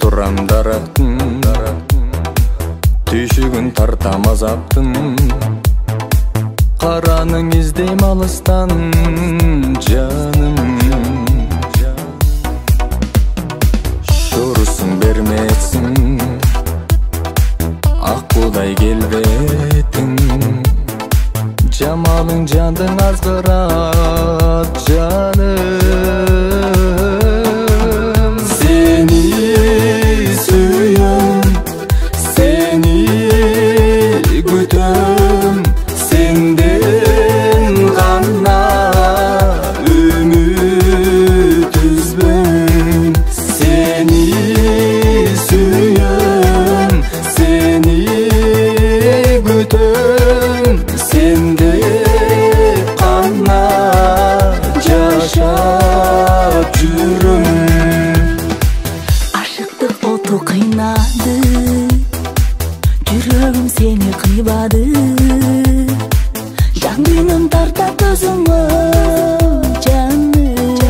Турам дарактын түйшүгүн тартам азаптын караның издейм алыстан жаным шорусуң бермесиң ак будай келбетиң жамалың жандың азгырат жаным сенден ғана үміт үзбейм сени сүйем сени күтөм сенде ғана жашап жүрөм ашыктык оту кыйнады жүрөгүм сени кыйбады жан дүйнөм тартат өзүңө жаным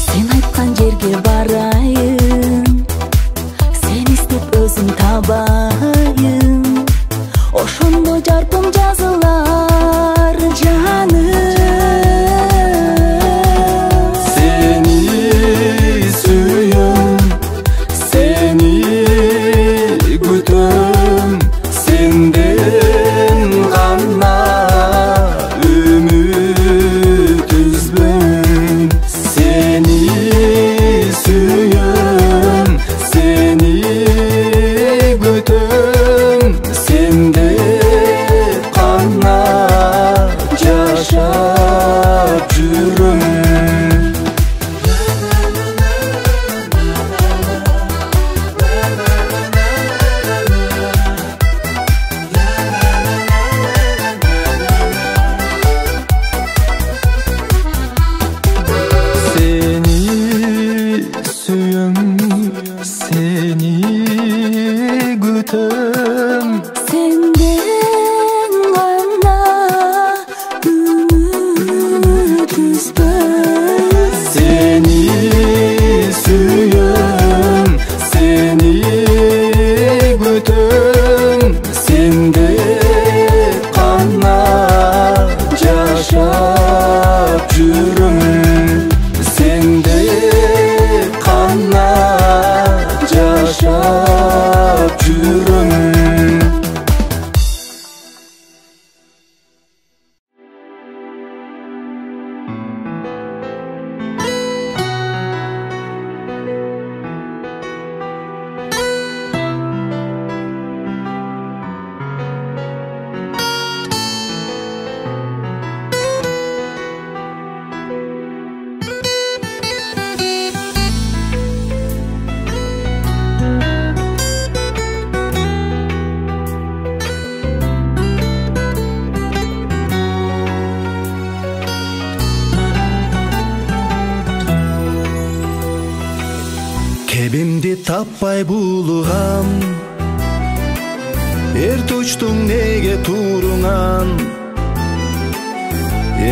сен айткан жерге барайын сен издеп өзүм табайын ошондо жаркым жазылар жаным сенден ғана үміт үзбейм сени сүйем сени күтөм сенде ғана жашап жүрөм сенде ғана жашап жүрөм Кебимди таппай булугам эр тучтуң неге туруңан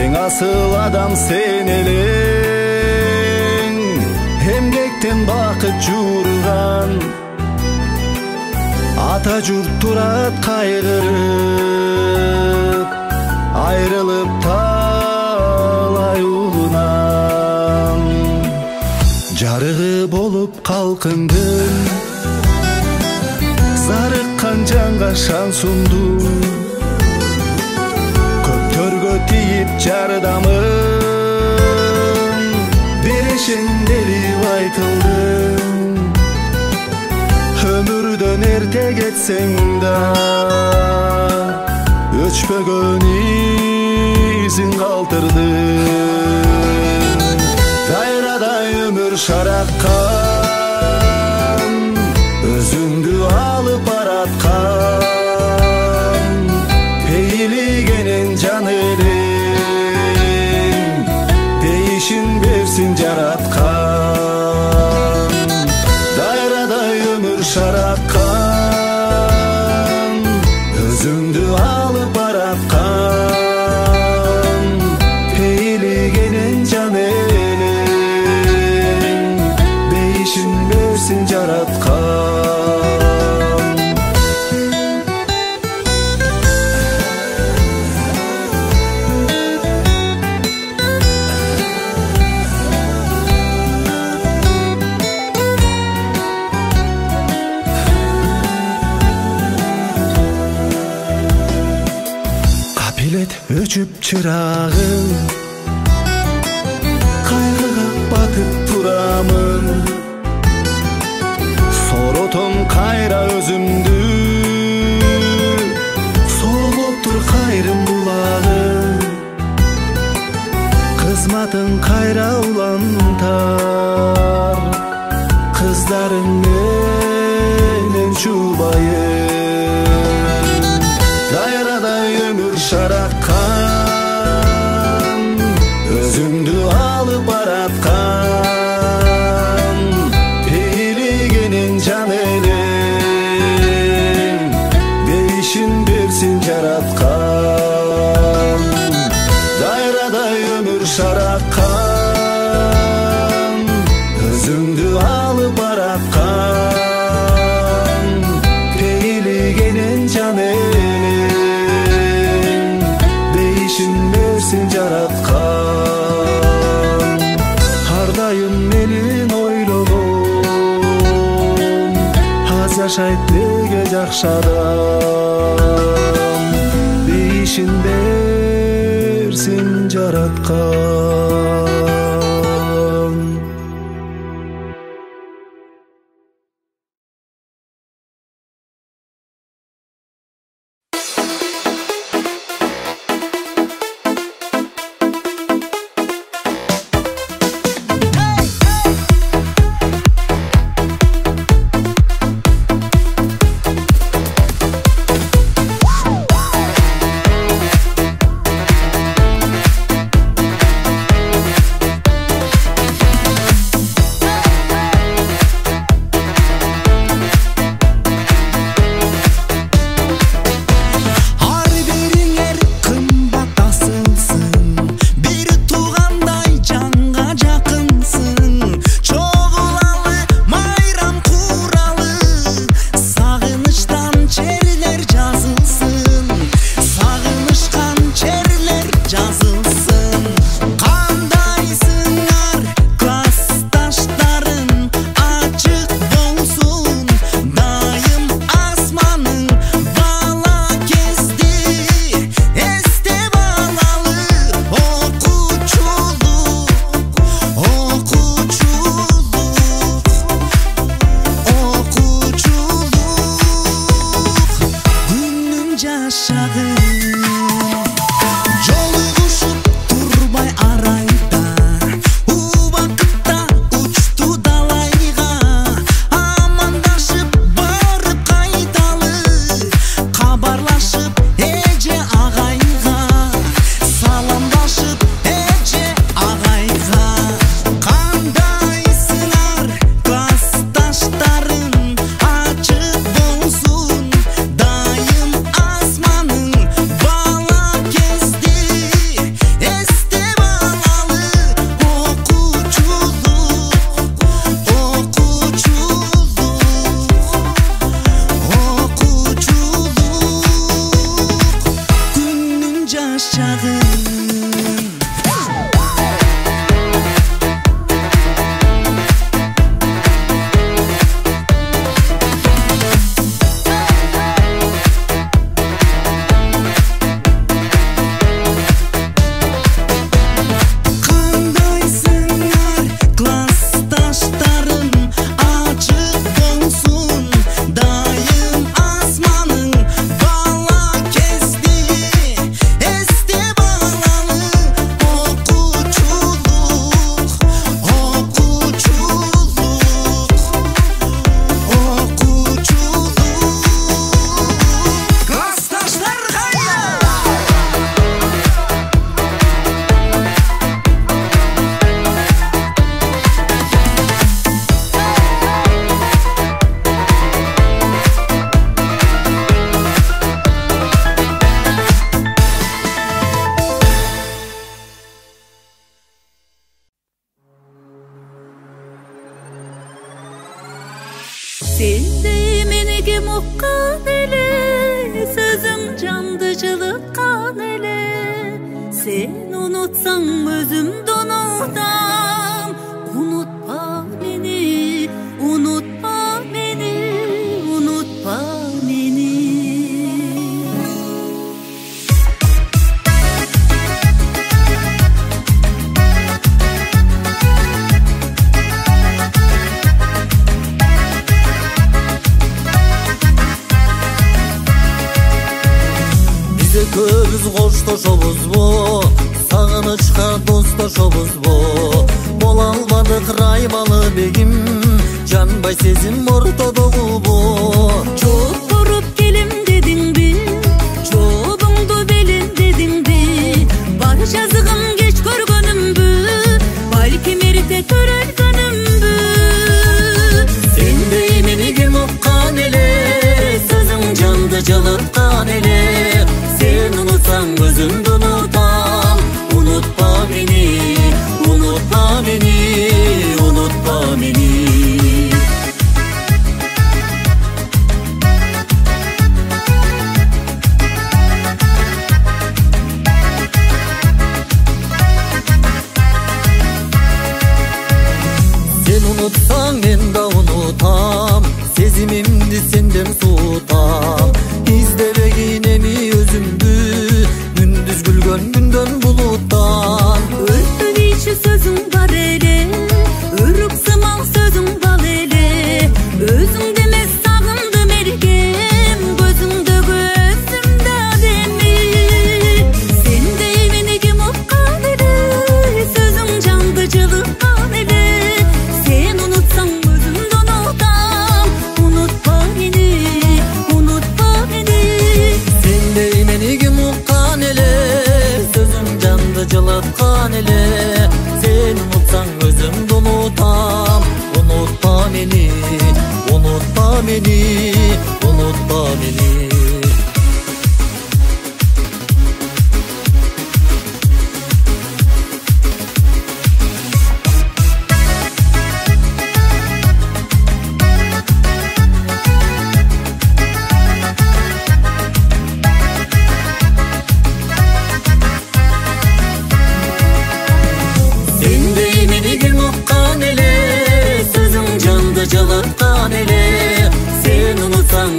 эң асыл адам сен элең эмгектен бакыт жуурган ата журт турат кайгырып айрылып талай улунан жарыгы болуп калкыңдын зарыккан жанга шаң сундум көптөргө тийип жардамын берешең деп айтылды өмүрдөн эрте кетсең да өчпөгөн изин калтырдың дайрадай өмүр шаракка бейишин берсин жараткан. Дайрадай өмүр шараткан, өзүңдү алып бараткан. Пейлигенен жан элең, бейишин берсин жараткан. Капилет өчүп чырагым, кайгыга батып турамын. Соротом кайра өзүмдү, соолоптур кайрым булагым. Кызматың кайра улантар, кыздарың менен чубайым. Дайрадай өмүр шараткан, өзүңдү алып бараткан. Пейлигенен жан элең, бейишин берсин жараткан. Дайрадай өмүр шараткан, өзүңдү алып бараткан. Пейлигенен жан элең, бейишин берсин жараткан. Ар дайым менин ойлогом, аз жашайт неге жакшы адам. Бейишин берсин жараткан. Sendey meni kim uqqan ele, sözüň jandy jylytkan ele. Sen unutsaň özümdi unutam, unutpa meni, unutpa meni, unutpa meni. Bize köbüz koştoşobuzbo, sağınычka dostoşobuzbo. Bola almadık raymalı begim, canbay sezim ortodogulbo. Çok korup gelim dedin bi, çoğubungdu belin dedin bi. Bar жазыгым geç görgönümbü, balkim erite törelgönümbü. Sendey meni kim uqqan ele, sözüň jandy jylytkan ele. Sen unutsaň özümdi unutam, unutpa meni, unutpa meni, unutpa meni. Sen unutsaň men da unutam, sezimimdi senden suutam. İzlebegin emi özümdü, gündüz gülgön gündön buluttan. Örtün içi sözüm var ele, örük sıman sözüm bal ele. Özüm demez sağındım ergem, gözümde gözümde ademi. Sendey meni kim uqqan ele, sözüm jandy jylytkan ele. Sen unutsaň özümdi unutam, unutpa meni, unutpa meni. Sendey meni kim uqqan ele, sözüm jandy jylytkan ele. Sen unutsaň özümdi unutam, unutpa meni, unutpa meni, unutpa meni. Sendey meni kim uqqan ele, sözüň jandy jylytkan ele. Sen unutsaň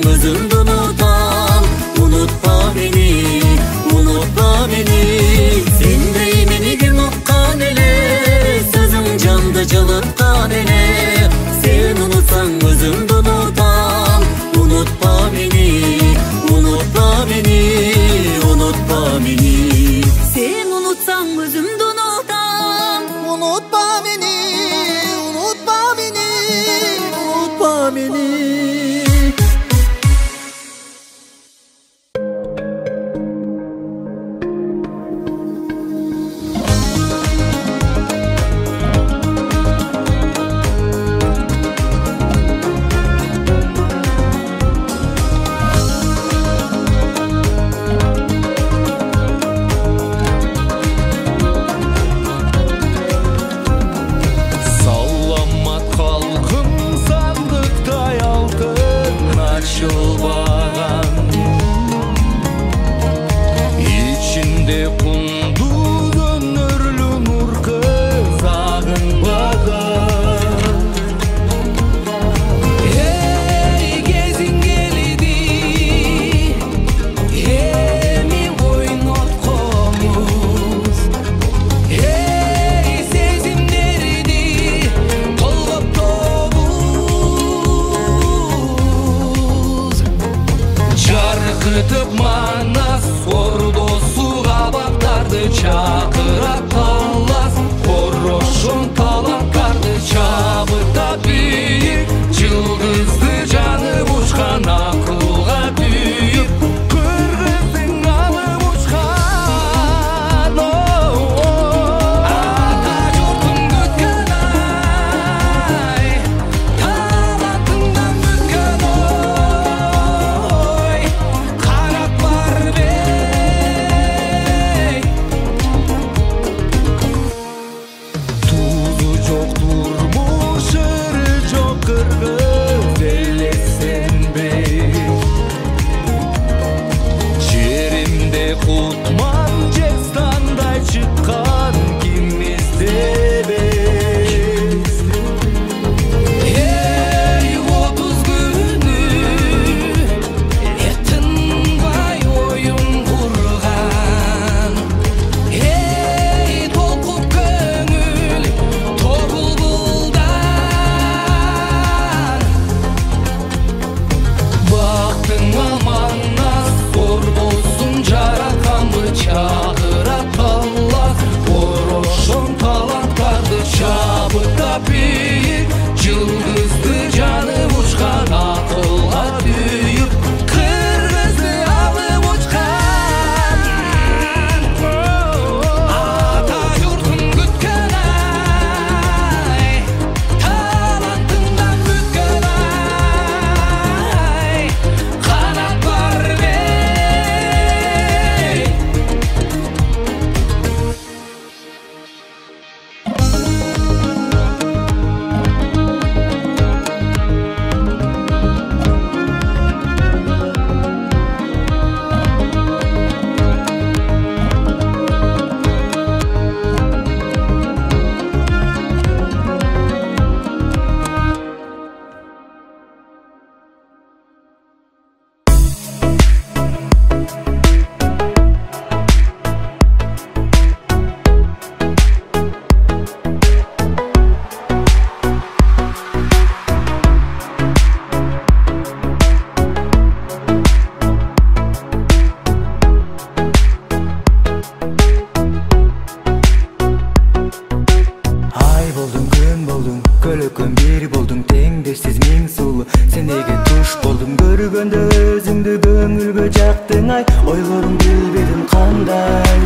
болдуң, көлөкөн бир болдуң, теңдешсиз миң сулуу. Сен неге туш болдуң, көргөндө өзүңдү көңүлгө жактың ай, ойлоруң билбедим кандай.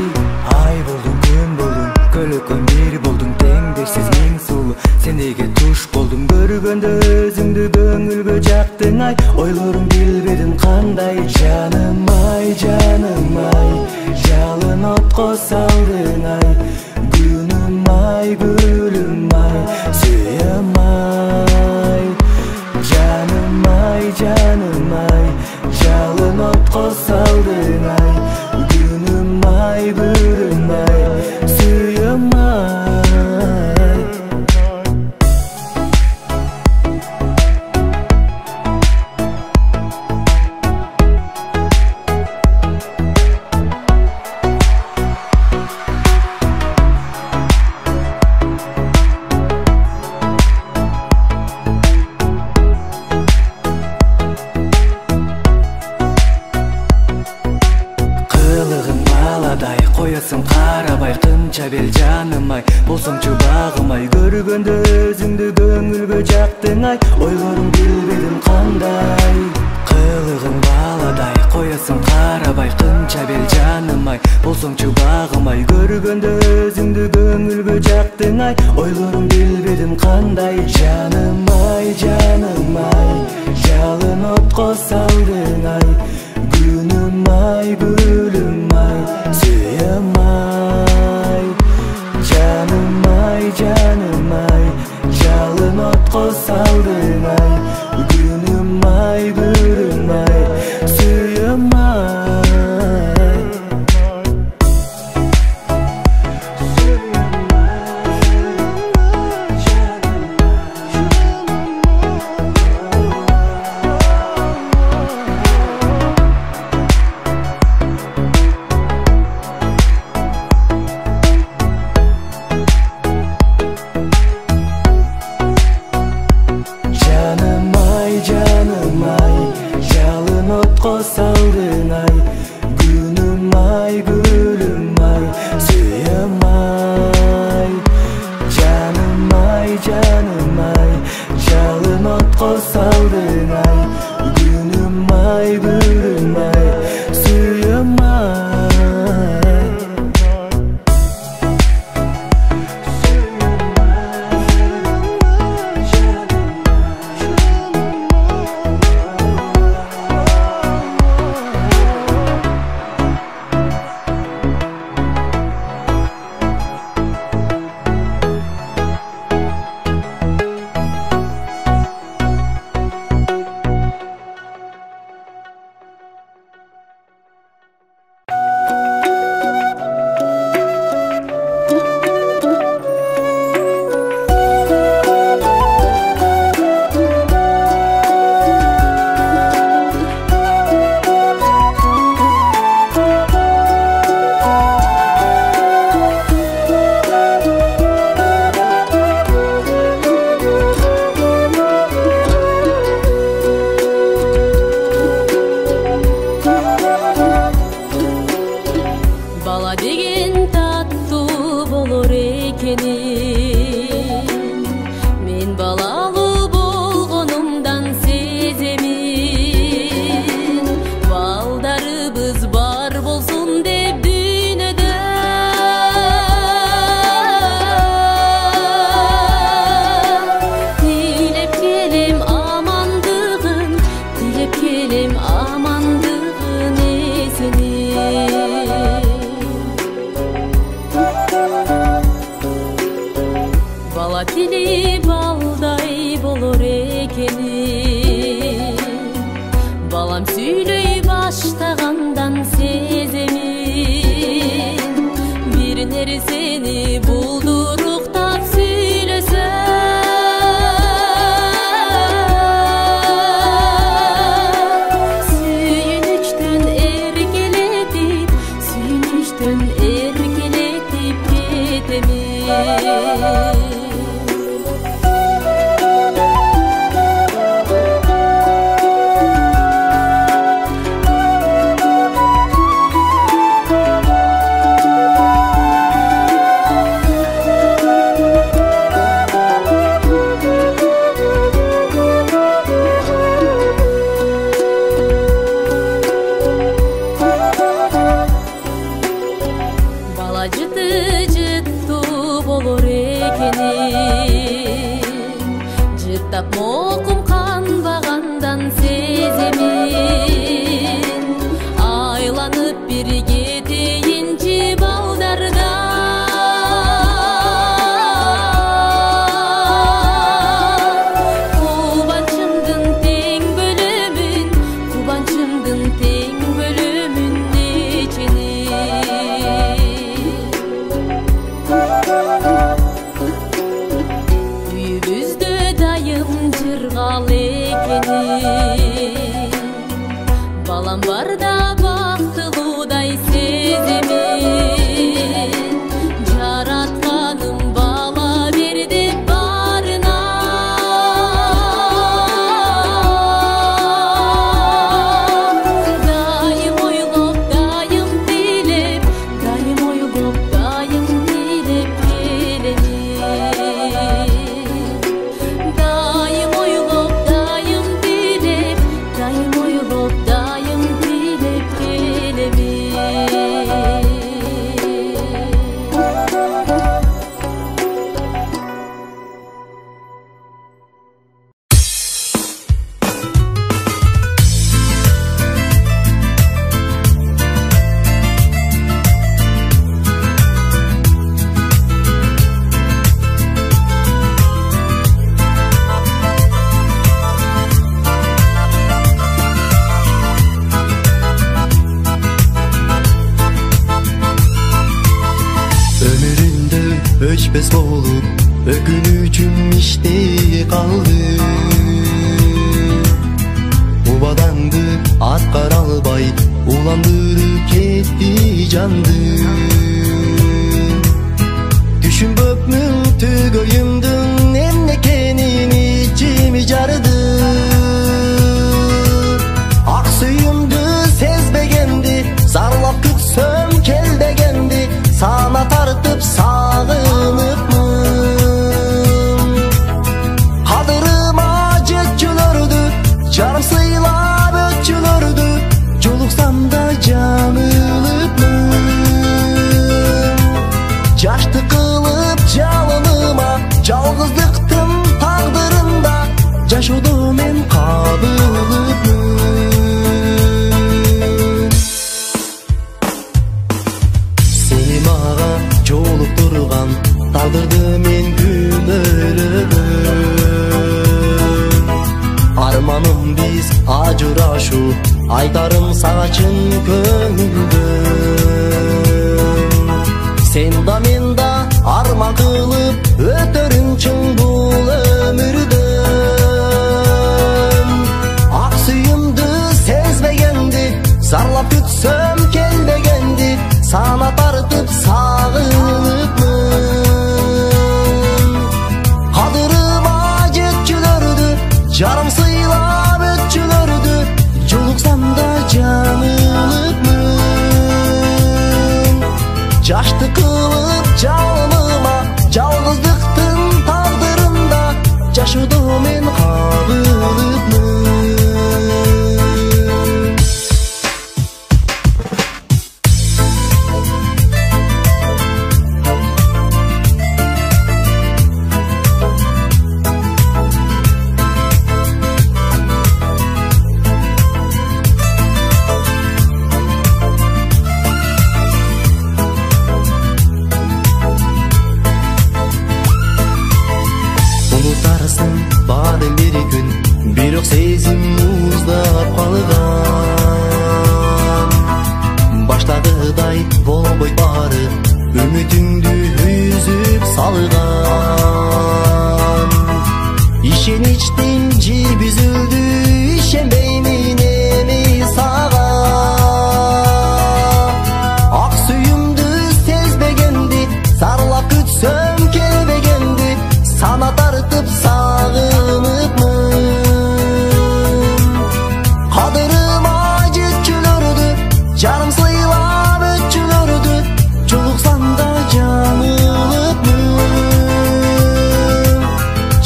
Ай болдуң, күн болдуң, көлөкөн бир болдуң, теңдешсиз миң сулуу. Сен неге туш болдуң, көргөндө өзүңдү көңүлгө жактың ай, ойлоруң билбедим кандай. Жаным ай, жалын отко салдың ай, күнүм ай, гүлүм ай, сүйөм ай. Жаным ай, жалын отко салдың ай, күнүм ай, гүлүм ай, сүйөм ай. Коесуң карабай, кынча бел жаным ай, болсоңчу багым ай, көргөндө өзүңдү көңүлгө жактың ай, ойлоруң билбедим кандай. Кылыгың баладай, коесуң карабай, кынча бел жаным ай, болсоңчу багым ай, көргөндө өзүңдү көңүлгө жактың ай, ойлоруң билбедим кандай. Жаным ай, жалын отко салдың ай, күнүм ай, гүлүм ай, сүйөм ай. Жаным ай, жалын отко салдың ай, күнүм ай, гүлүм ай, сүйөм ай. Жалын отко салдың ай, күнүм ай, гүлүм ай, сүйөм ай. Жаным ай, жалын отко салдың ай, күнүм ай, гүлүм ай, сүйөм ай. Тили балдай болор экенин, балам сүйлөй баштагандан сеземин. Бир нерсени булдуруктап сүйлөсөм, сүйүнүчтөн эркелетип кетемин. экенин жыттап мокум канбагандан сеземин айланып бир кетейинчи балдарга кубанчымдын тең бөлөмүн кубанчымдын тең бөлөмүн нечени үйүбүздө дайым жыргал экенин балам барда бактылуудай сеземин жаратканым бала бер деп барына дайым ойлоп дайым тилеп дайым ойлоп дайым тилеп келемин дайым ойлоп дайым тилеп дайым ойлоп дайым тилеп келемин Ömründe öçmez olup ökünücüm işte kaldı. Ubadandı atkar albay ulandırıp ketti candı. Düşün böpmün tügöyümdün emnekenin içimi jardı. Ak suyumdu sezbegendi sarlap kütsöm kel degendi. Sana tartıp sağınıpmın Kadırıma cetçülördü Canım sıylap ötçülördü Çoluksam da canılıpmın Caştı kılıp calınıma Calgızlıktım tağdırında Caşodum en kabılıpmın Çolup durgan tağdırdı men günörüm Armanım biz acıraşu Aytarım saçın köngülüm Sen da men da arman kılıp Ötörün çın bul ömürdüm Ak suyumdu sezbegendi Sarlap kütsöm kelbegendi Sana tartıp sağınıpmın Kadırıma cetçülördü Canım sıylap ötçülördü Çoluksam da canılıpmın Caştı kılıp canıma Calgızlıktın tağdırında Caşudum en kabılıpmın Badem bir gün bir ok sezim uzdap kalgan Başladıday bolboy bari Ümütündü üzüp salgan İşen içtim cib üzüldü İşenbeymin emi sağa Ak suyumdu sezbegendi Sarlap kütsöm kelbegendi Sana tartıp sağınıpmın Kadırıma cetçülördü Canım sıylap ötçülördü Çoluksam da canılıpmın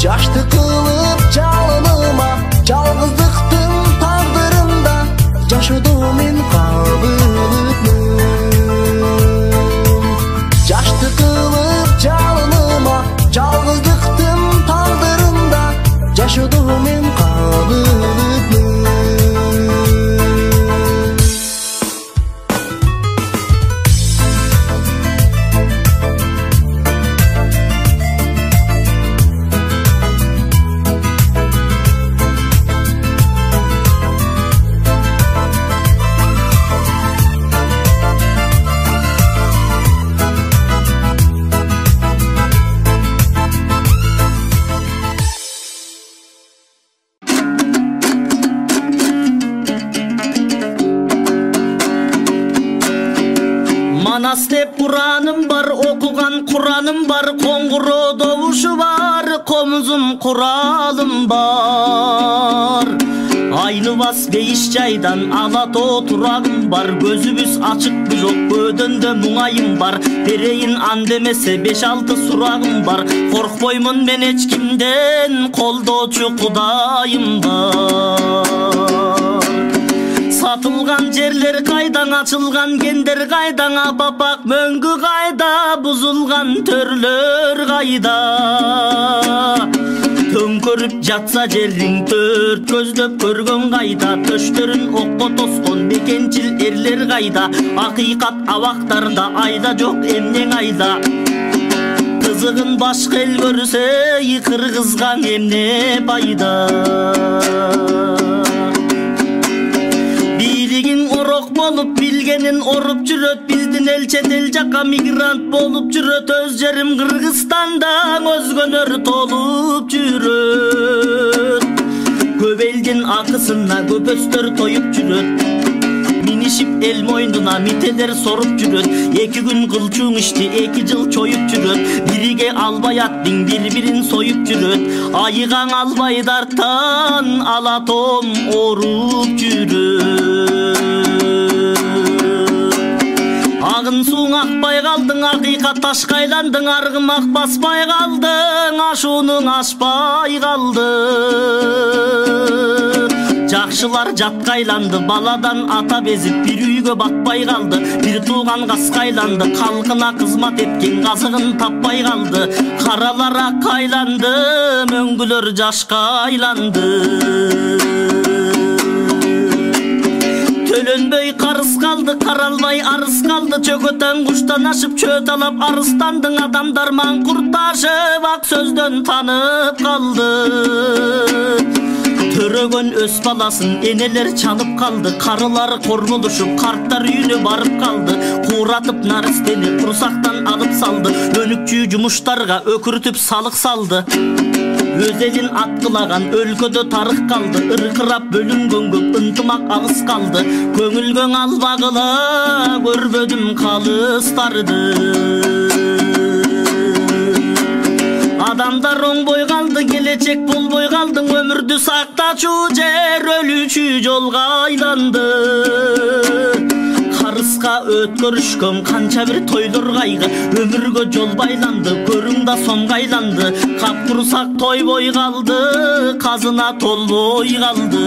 Caştı kılıp calınıma Calgızlıktın tağdırında Caşudum en kabılıpmın Caştı kılıp calınıma намаз деп Кураным бар, окуган Кураным бар, коңгуроо добушу бар, комузум куралым бар. Айны бас бейиш жайдан алато турагым бар, көзүбүз ачык бирок көдөндө муңайым бар. Берейин ан демесе 5-6 сурагым бар, коркпоймун мен эч кимден, колдоочу Кудайым бар. Сатылган жерлер кайдан, ачылган гендер кайдан, апапак мөңгү кайда, бузулган төрлөр кайда. Төңкөрүп жатса жериң төрт көздөп көргөн кайда, төштөрүн окко тоскон бекенчил эрлер кайда. Акыйкат абактарда айда жок эмнең айда. Кызыгын башка эл көрсө кыргызга эмне пайда. Билигин орок болуп билгенин оруп жүрөт, биздин эл чет эл жакка мигрант болуп жүрөт. Өз жерим Кыргызстанда өзгөнөр толуп жүрөт. Көп элдин акысына көпөстөр тоюп жүрөт. Минишип эл мойнуна мителер соруп жүрөт. 2 күн кылчуң ишти 2 жыл чоюп жүрөт. Бириге албай аттың бири-бирин союп жүрөт. Айыгаң албай дарттан алатом оруп жүрөт. Агын суң акпай калдың, акыйкат ташка айландың, аргымак баспай калдың, ашуунуң ашпай калды. Жакшылар жатка айланды, баладан ата безип бир үйгө батпай калды. Бир тууган каска айланды, калкына кызмат эткен казыгын таппай калды. Каралар акка айланды, мөңгүлөр жашка айланды. Төлөнбөй карыз калды, каралбай арыз калды. Чөкөтөн куштан ашып чөт алап арыстандың. Адамдар маңкурташып ак сөздөн танып калды. Төрөгөн өз баласын энелер чалып калды. Карылар коргулушуп карттар үйүнө барып калды. Кууратып наристени курсактан алып салды. Өнүкчү жумуштарга өкүртүп салык салды. Өз элин аткылаган өлкөдө тарых калды. Ыркырап бөлүнгөнгө ынтымак агыс калды. Көңүлгөң албагыла көрбөдүм калыстарды. Адамдар оңбой калды, келечек болбой калдың. Өмүрдү сактачуу жер өлүүчү жолго айланды. Карыска өткөрүшкөн канча бир тойлор кайгы. Өмүргө жол байланды, көрүң да сомго айланды. Капкурсак тойбой калды, казына толбой калды.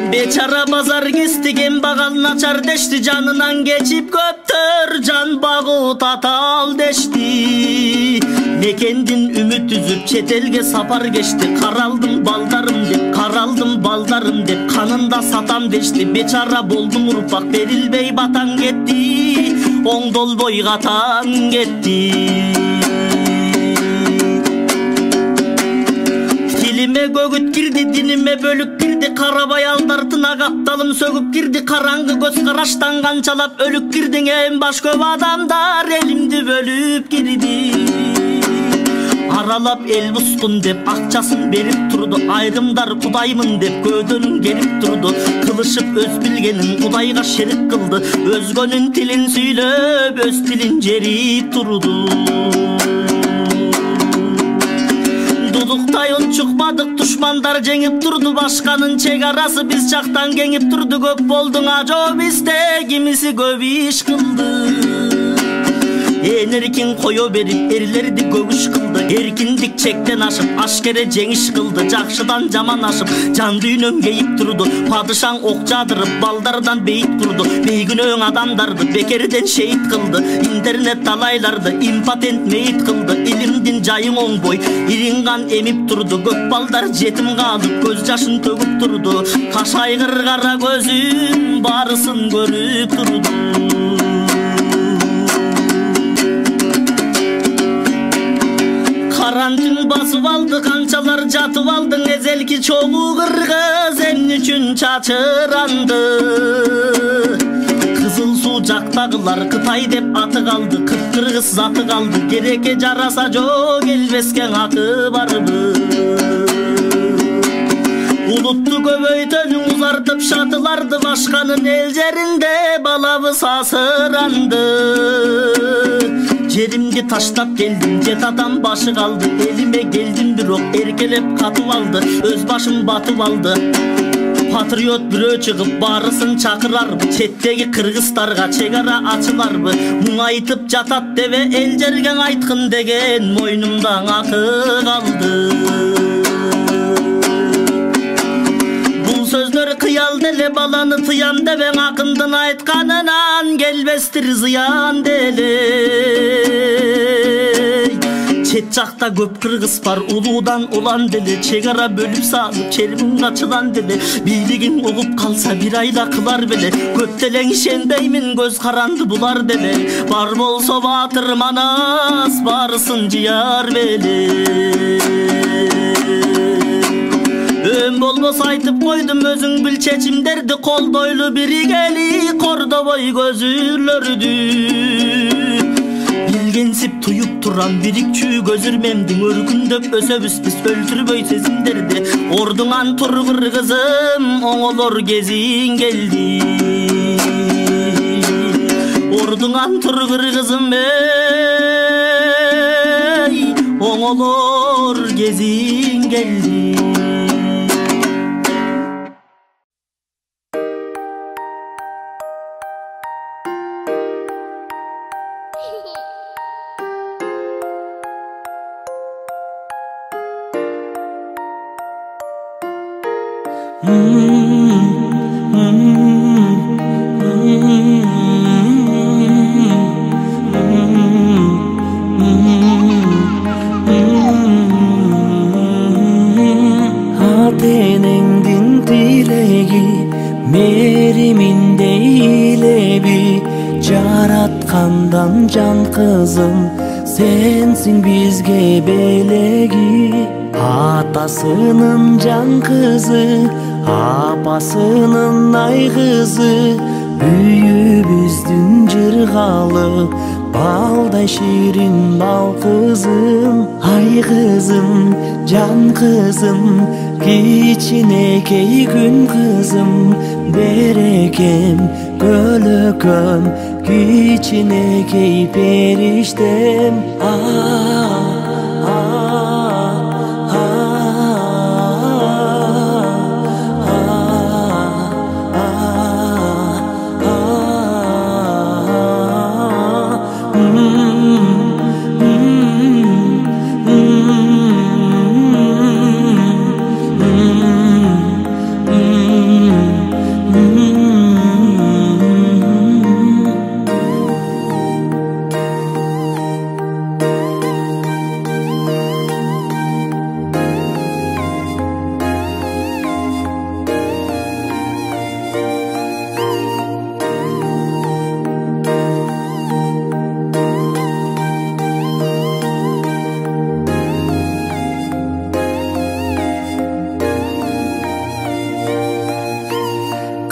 Бечара базар кести, кембагал начар дешти. Жанынан кечип көптөр жан багуу татал дешти. Мекендин үмүт үзүп чет элге сапар кечти. Каралдым балдарым деп, каралдым балдарым деп, канында сатам дешти. Бечара болдуң урпак, берилбей батаң кетти. Оңдолбой катаң кетти. Дилиме көгүт кирди, диниме бөлүк кирди. Карабай алдартына капталым сөгүп кирди. Караңгы көз караштан канчалап өлүк кирдиң. Эң баш көп адамдар элимди бөлүп кирди. Аралап эл бускун деп акчасын берип турду. Айрымдар Кудаймын деп көдөнүн келип турду. Кылышып өз билгенин Кудайга шерик кылды. Өзгөнүн тилин сүйлөп өз тилин жерип турду. Дудуктай унчукпадык, душмандар жеңип турду. Башканын чек арасы биз жактан кеңип турду. Көп болдуң ажо бизде, кимиси көп иш кылды. Энеркин кое берип эрлерди көгүш кылды. Эркиндик чектен ашып ашкере жеңиш кылды. Жакшыдан жаман ашып жан дүйнөм кейип турду. Падышаң ок жадырып балдардан бейит турду. Бейгүнөөң адамдарды бекерден шейит кылды. Интернет талайларды импотент мейит кылды. Илимдин жайың оңбой иринган эмип турду. Көп балдар жетим калып көз жашын төгүп турду. Кашайгыр кара көзүн барысын көрүп турду. Карантин басып алды, канчалар жатып алдың. Эзелки чогуу кыргыз эмне үчүн чачыранды. Кызыл суу жактагылар Кытай деп аты калды. Кыргыз заты калды. Керекке жараса жок келбеске акы барбы. Улутtu көбөйтөлүң узартып шатыларды, башканын эл жеринде балабы сасыранды. Жеримди таштап келдим, жет атам башы калды. Элиме келдим бирок эркелеп катып алды, өз башым батып алды. Патриот бирөө чыгып барысын чакырарбы, четтеги кыргыздарга чек ара ачыларбы. Муңайтып жатат дебе эл жерге айткын деген, мойнумда акы калды. Бул сөздөр кыял деле, баланы тыям дебең, акындын айтканынан келбестир зыян деле. Чет жакта көп кыргыз бар, улуудан улан деле. Чек ара бөлүп салып, чербин качылан деле. Бийлигин угуп калса бир айда кылар беле. Көп делең ишенбеймин, көз каранды булар деле. Бар болсо Батыр Манас, барысын жыяр беле. Өн болбос айтып койдум, өзүң бил чечимдерди. Колдойлу биригели, кордобой көзүрлөрдү. Билгенсип туюп турам бирикчүү көзүрмемдин, өркүндөп өсөбүз биз өлтүрбөй сезимдерди. Ордуңан тур кыргызым, оңолор кезиң келди. Ордуңан тур кыргызым, эй, оңолор кезиң келди. Ата-энеңдин тилеги мериминдей илеби, жараткандан жан кызым, сенсиң бизге белеги. Атасынын жан кызы, апасынын ай кызы, үйүбүздүн жыргалы, балдай ширин бал кызым. Ай кызым, жан кызым, кичинекей күн кызым, берекем, көлөкөм, кичинекей периштем.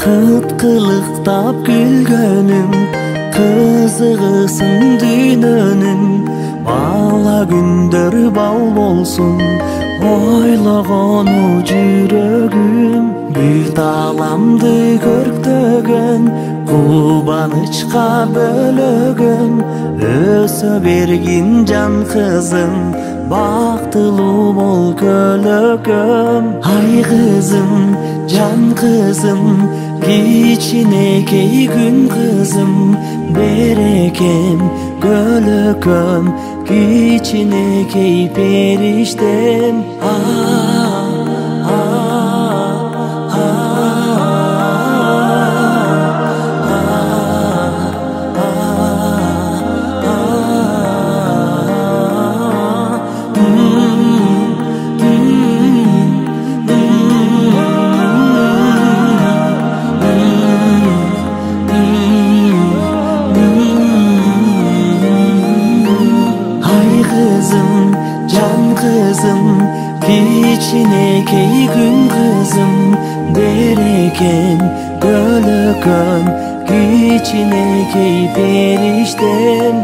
Кыткылыктап күлгөнүм, кызыгысың дүйнөнүн. Бала күндөр бал болсун, ойлогону жүрөгүм. Бүт аламды көрктөгөн, кубанычка бөлөгөн. Өсө бергин жан кызым, бактылуу бол көлөкөм. Ай кызым, жан кызым, кичинекей күн кызым, берекем, көлөкөм, кичинекей периштем. Kичинекей күн кызым, берекем, көлөкөм, кичинекей периштем.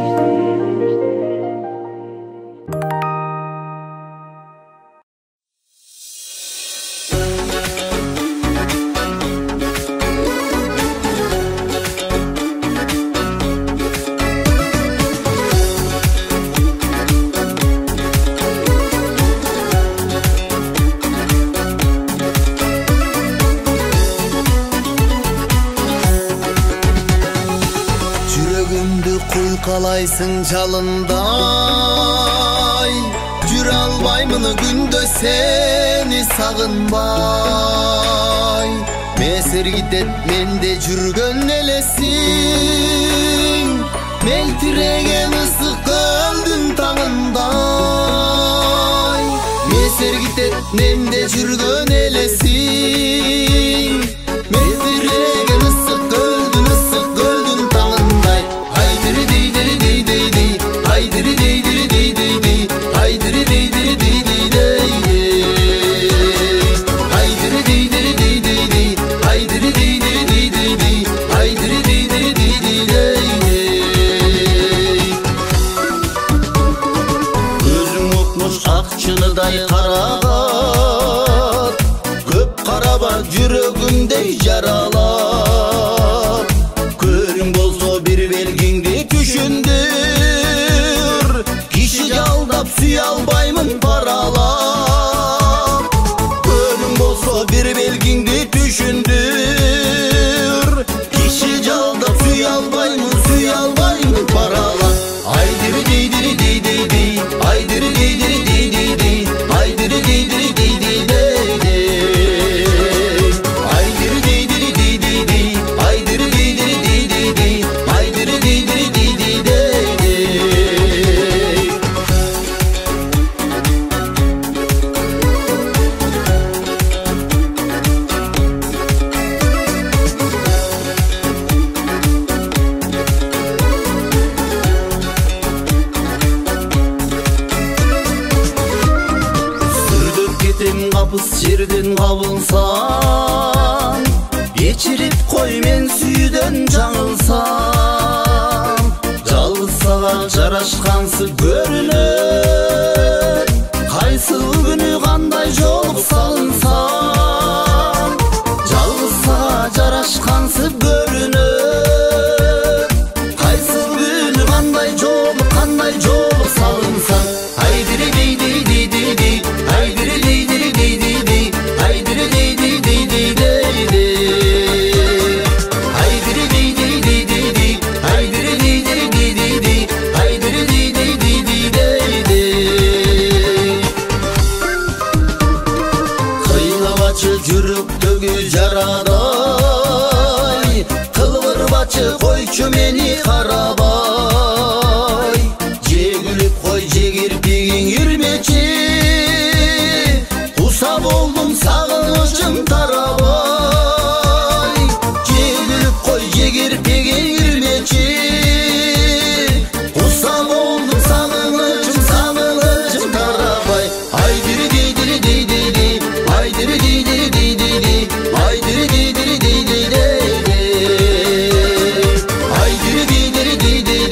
Kalaysın çalınday Jüre albaymın gündö seni sagınbay Meser gidet mende жүргөн elesing Meltiregen ысык көлдүн таңындай Meser gidet mende жүргөн elesing Meltiregen ысык көлдүн таңындай Haydiri deydiri deydiri dey Haydiri deydiri deydiri dey Haydiri deydiri deydiri dey Haydiri deydiri deydiri dey Haydiri deydiri deydiri dey Haydiri deydiri deydiri dey Gözüm okmuş akçыныday karagat Köp karaba жүрөгүмдөй жаралап Көрүң болсо бир белгиңди түшүндүр Киши жалдап сүйө албаймын паралап Көрүң болсо бир белгиңди түшүндүр Киши жалдап сүйө албаймын паралап Айдири дейдири дейдири dey Айдири дейдири дейдири dey Айдири дейдири дейдири dey Айдири дейдири дейдири dey Айдири дейдири дейдири dey Айдири дейдири дейдири dey Сүрдөп кетем капыс жерден кабылсам Кечирип кой мен сүйдөн жаңылсам Жалгыз сага жарашкансып көрүнөт Кайсыл күнү кандай жолуп салынсам Жалгыз сага жарашкансып көрүнөт Кайсыл күнү кандай жолуп салынсам Айдири дейдири дейдири dey Айдири дейдири дейдири dey Айдири дейдири дейдири dey Айдири дейдири дейдири dey Айдири дейдири дейдири dey Айдири дейдири дейдири dey Кыйлабачы жүрөктөгү жарадай Кылбырбачы койчу мени карабай Же күлүп кой же кирпигиң ирмечи Куса болдум сагынычым тарабай Же күлүп кой же кирпигиң ирмечи Куса болдум сагынычым тарабай Айдири дейдири дейдири dey Айдири дейдири дейдири dey Айдири дейдири дейдири dey Айдири дейдири дейдири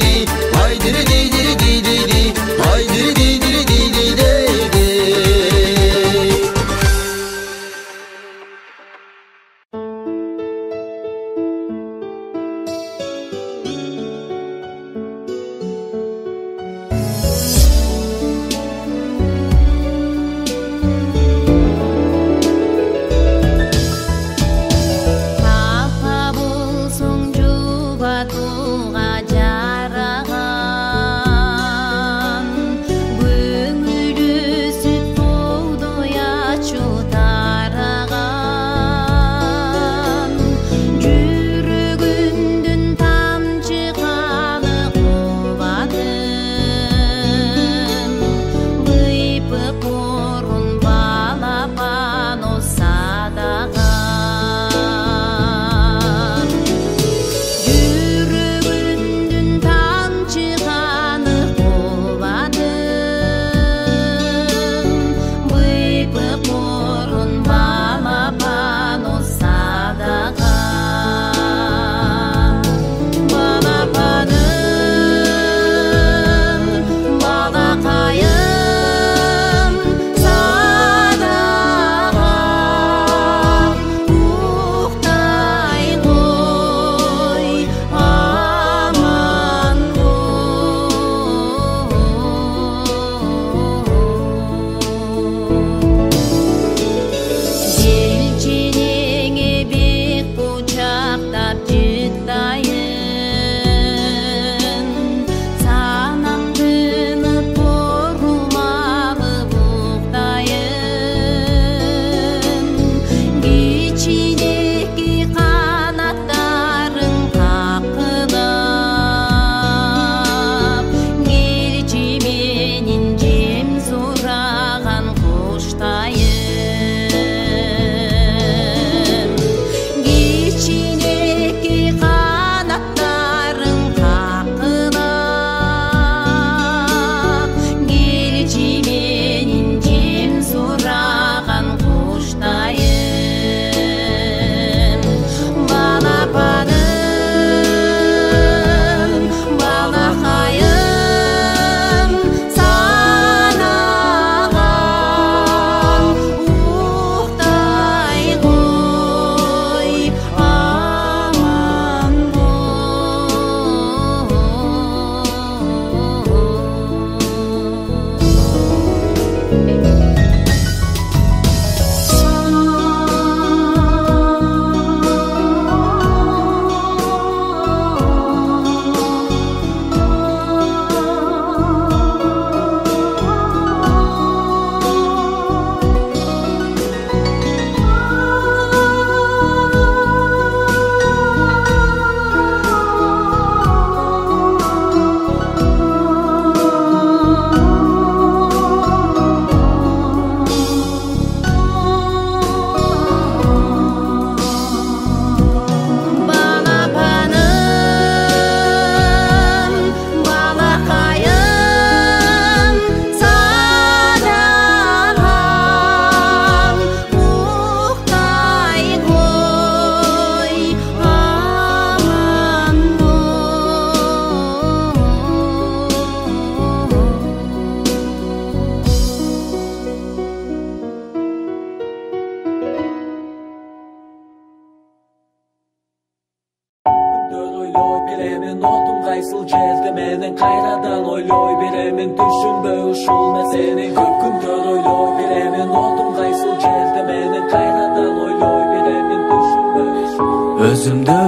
bilemin düşünböy uşul meseni Köp gündür oyloy bilemin oldum kaysul çerde menin kaynadan oyloy bilemin düşünböy uşul Özümdö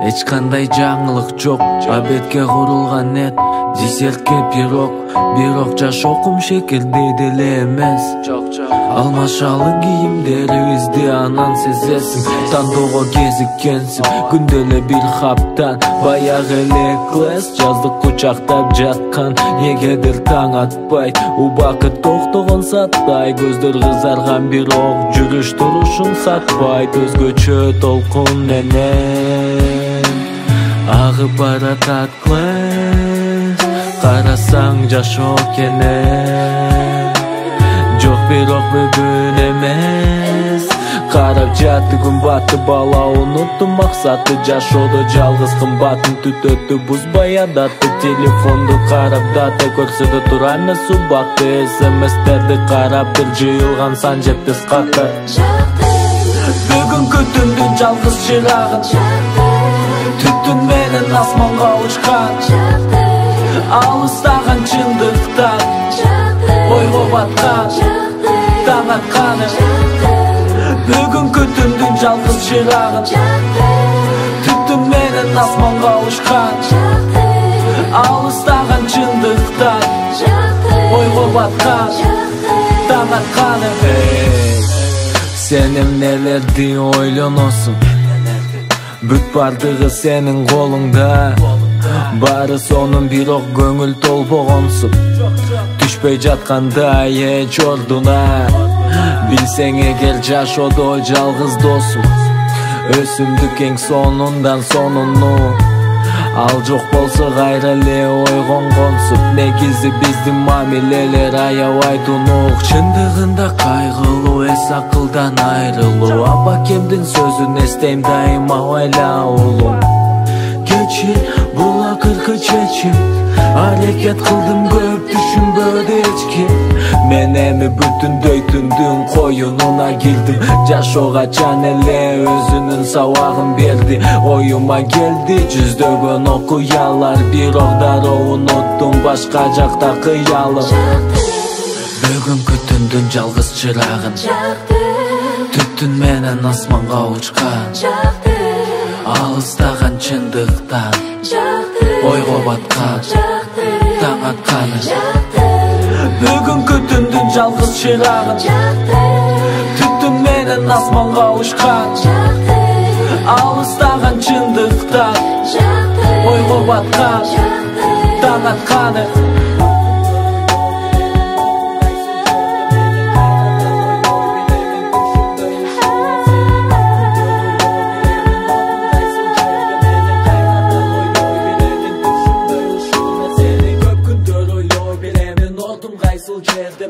Eç kanday жаңылык жок Абетке курулган нет Десертке пирог Бирок жаш окум шекилди деле эмес Алмашалы кийимдерибизди анан сезесиң Тандоого кезиккенсиң Күндө эле бир хаптан Баягы эле класс Жаздык кучактап жаткан Негедир таң атпайт Убакыт токтогон саттай Көздөр кызарган бирок Жүрүш турушун сатпайт Өзгөчө толкун менен Агып баратат класс Карасаң жашоо кенен Жок бирок бүгүн эмес Карап жатты күн батты бала унутту максаты Жашоодо жалгыз кымбатын түтөттү бузбай адатты Телефонду карап дата көрсөтө тура эмес убакты СМСтерди карап бир жыйылган сан жетпес каты Бүгүнкү түндүн жалгыз чырагын Түтүн менен асманга учкан Алыстаган чындыктан Ойго баткан Таң атканы Бүгүнкү түндүн жалгыз чырагын Түтүн менен асманга учкан Алыстаган чындыктан Ойго баткан Таң атканы Сен эмнелерди ойлоносуң Бүт бардыгы сенин колуңда Бары сонун бирок көңүл толбогонсуң Түшпөй жатканда эч ордуна Билсең эгер жашоодо жалгыз досуң Өсүмдүк эң сонундан сонуну Ал жок болсо кайра эле ойгонгонсуң Негизи биздин мамилелер аябай тунук Чындыгында кайгылуу эс акылдан айрылуу Абакемдин сөзүн эстейм дайыма ойлаулум Кечир бул акыркы чечим Аракет кылдым көп түшүнбөдү эч ким Мен эми бүтүндөй түндүн коюнуна кирдим Жашоого чан эле өзүнүн сабагын берди Оюма келди жүздөгөн окуялар Бирок дароо унуттум башка жакта кыялым Бүгүнкү түндүн жалгыз чырагын Түтүн менен асманга учкан Алыстаган чындыктан Ойго баткан Таң атканы Бүгүнкү түндүн жалгыз чырагын Түтүн менен асманга учкан Алыстаган чындыктан Ойго баткан Таң атканы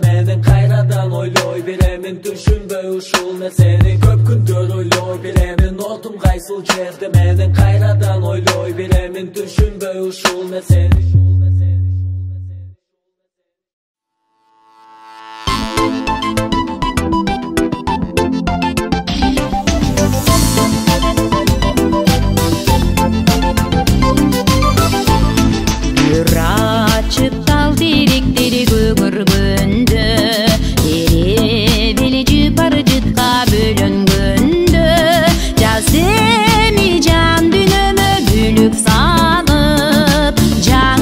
Менин кайрадан ойлой беремин түшүнбөй ушул нерсени Көп күндөр ойлой беремин отум кайсыл жерде Менин кайрадан ойлой беремин түшүнбөй ушул нерсени Seni can dünömö bülük sanıp can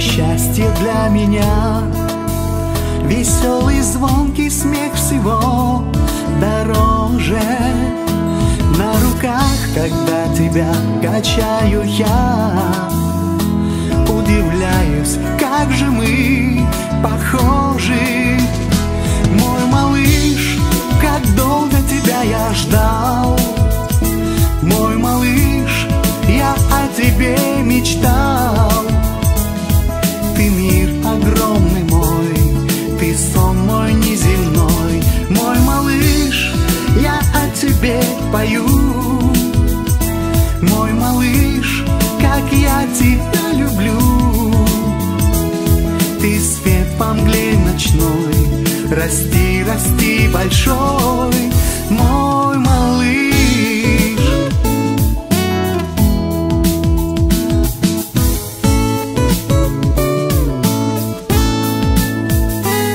счастье для меня. Веселый звонкий смех всего дороже. На руках, когда тебя качаю я, удивляюсь, как же мы похожи. Мой малыш, как долго тебя я ждал. Мой малыш, я о тебе мечтал. Ты мир огромный мой, ты сон мой неземной. Мой малыш, я о тебе пою. Мой малыш, как я тебя люблю. Ты свет по мгле ночной, расти, расти большой, мой малыш.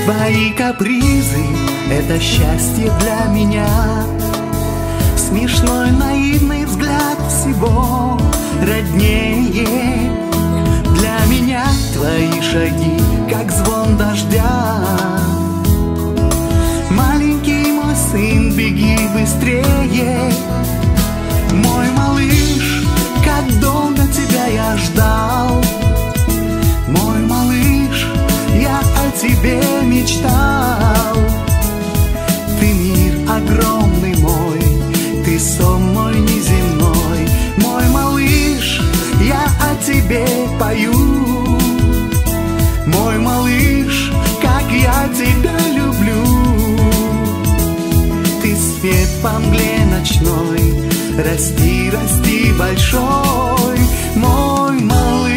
Твои капризы — это счастье для меня. Смешной наивный взгляд всего роднее. Для меня твои шаги, как звон дождя. Маленький мой сын, беги быстрее. Мой малыш, как долго тебя я ждал. Мой малыш, я о тебе мечтал. Ты мир огромный мой, ты сон мой неземной. Мой малыш, я о тебе пою. Мой малыш, как я тебя люблю. Ты свет по мгле ночной, расти, расти большой, мой малыш.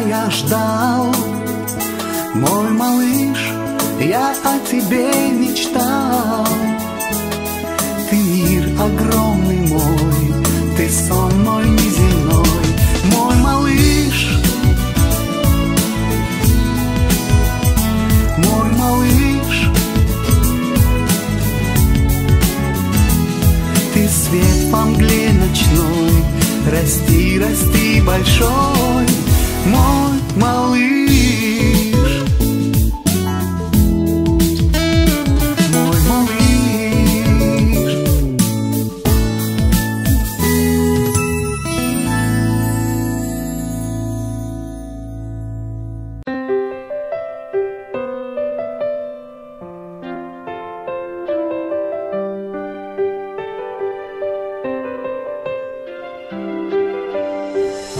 Я ждал, мой малыш, я о тебе мечтал. Ты мир огромный мой, ты сон мой неземной. Мой малыш, мой малыш, ты свет по мгле ночной, расти, расти большой, мой малыш. Мой малыш.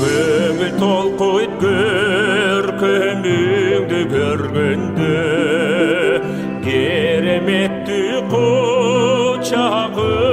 Көңіл толқойт көркеміңді көргенде, кереметті құшағым